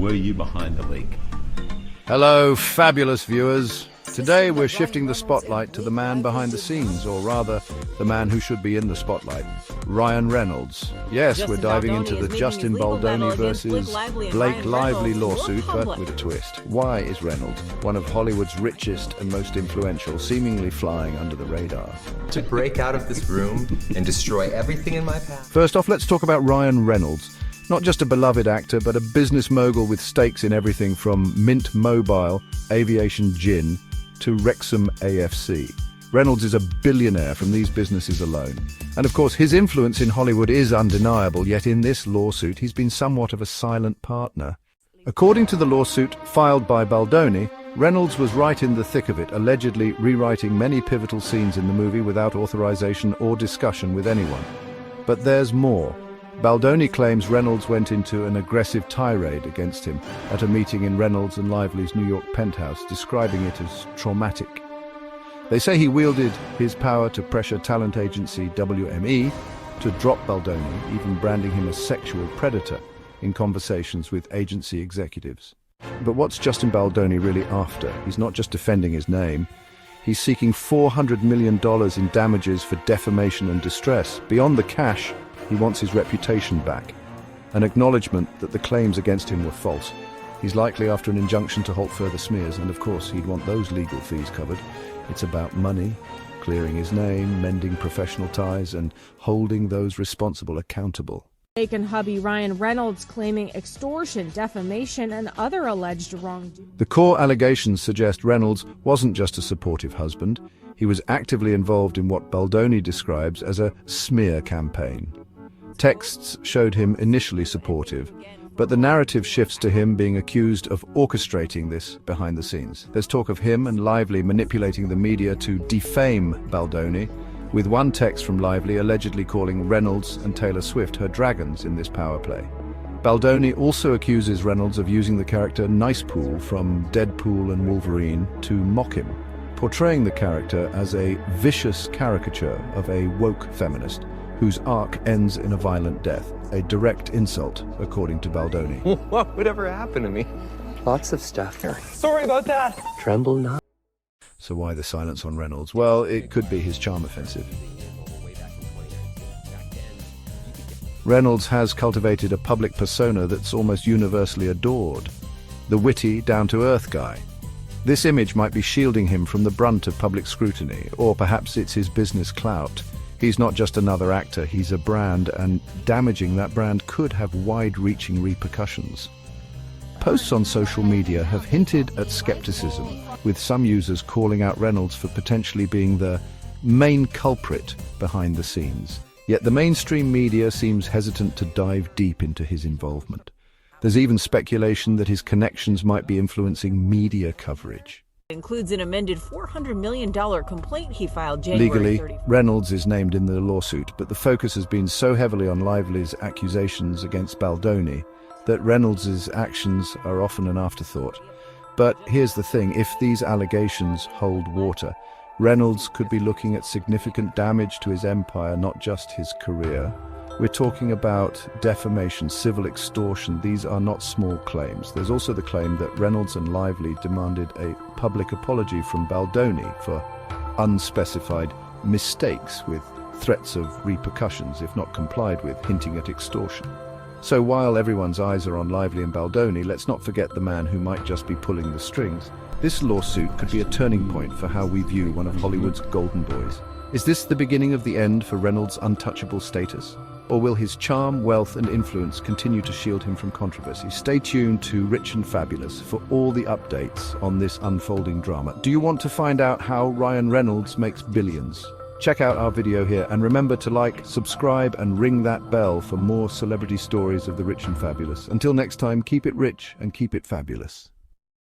Were you behind the leak? Hello, fabulous viewers. Today we're shifting the spotlight to the man behind the scenes, or rather, the man who should be in the spotlight, Ryan Reynolds. Yes, we're diving into the Justin Baldoni versus Blake Lively lawsuit, but with a twist. Why is Reynolds, one of Hollywood's richest and most influential, seemingly flying under the radar? To break out of this room and destroy everything in my path. First off, let's talk about Ryan Reynolds. Not just a beloved actor, but a business mogul with stakes in everything from Mint Mobile, Aviation Gin, to Wrexham AFC. Reynolds is a billionaire from these businesses alone. And of course, his influence in Hollywood is undeniable, yet in this lawsuit, he's been somewhat of a silent partner. According to the lawsuit filed by Baldoni, Reynolds was right in the thick of it, allegedly rewriting many pivotal scenes in the movie without authorization or discussion with anyone. But there's more. Baldoni claims Reynolds went into an aggressive tirade against him at a meeting in Reynolds and Lively's New York penthouse, describing it as traumatic. They say he wielded his power to pressure talent agency WME to drop Baldoni, even branding him a sexual predator in conversations with agency executives. But what's Justin Baldoni really after? He's not just defending his name. He's seeking $400 million in damages for defamation and distress. Beyond the cash, he wants his reputation back, an acknowledgement that the claims against him were false. He's likely after an injunction to halt further smears, and of course he'd want those legal fees covered. It's about money, clearing his name, mending professional ties, and holding those responsible accountable. Blake and hubby Ryan Reynolds claiming extortion, defamation, and other alleged wrongdoing. The core allegations suggest Reynolds wasn't just a supportive husband. He was actively involved in what Baldoni describes as a smear campaign. Texts showed him initially supportive, but the narrative shifts to him being accused of orchestrating this behind the scenes. There's talk of him and Lively manipulating the media to defame Baldoni, with one text from Lively allegedly calling Reynolds and Taylor Swift her dragons in this power play. Baldoni also accuses Reynolds of using the character Nicepool from Deadpool and Wolverine to mock him, portraying the character as a vicious caricature of a woke feminist whose arc ends in a violent death, a direct insult, according to Baldoni. What would ever happen to me? Lots of stuff. Sorry about that. Tremble not. So why the silence on Reynolds? Well, it could be his charm offensive. Reynolds has cultivated a public persona that's almost universally adored. The witty, down-to-earth guy. This image might be shielding him from the brunt of public scrutiny, or perhaps it's his business clout. He's not just another actor, he's a brand, and damaging that brand could have wide-reaching repercussions. Posts on social media have hinted at skepticism, with some users calling out Reynolds for potentially being the main culprit behind the scenes. Yet the mainstream media seems hesitant to dive deep into his involvement. There's even speculation that his connections might be influencing media coverage. Includes an amended $400 million complaint he filed January Legally, 30th. Reynolds is named in the lawsuit, but the focus has been so heavily on Lively's accusations against Baldoni that Reynolds' actions are often an afterthought. But here's the thing, if these allegations hold water, Reynolds could be looking at significant damage to his empire, not just his career. We're talking about defamation, civil extortion. These are not small claims. There's also the claim that Reynolds and Lively demanded a public apology from Baldoni for unspecified mistakes, with threats of repercussions if not complied with, hinting at extortion. So while everyone's eyes are on Lively and Baldoni, let's not forget the man who might just be pulling the strings. This lawsuit could be a turning point for how we view one of Hollywood's golden boys. Is this the beginning of the end for Reynolds' untouchable status? Or will his charm, wealth, and influence continue to shield him from controversy? Stay tuned to Rich and Fabulous for all the updates on this unfolding drama. Do you want to find out how Ryan Reynolds makes billions? Check out our video here, and remember to like, subscribe, and ring that bell for more celebrity stories of the rich and fabulous. Until next time, keep it rich and keep it fabulous.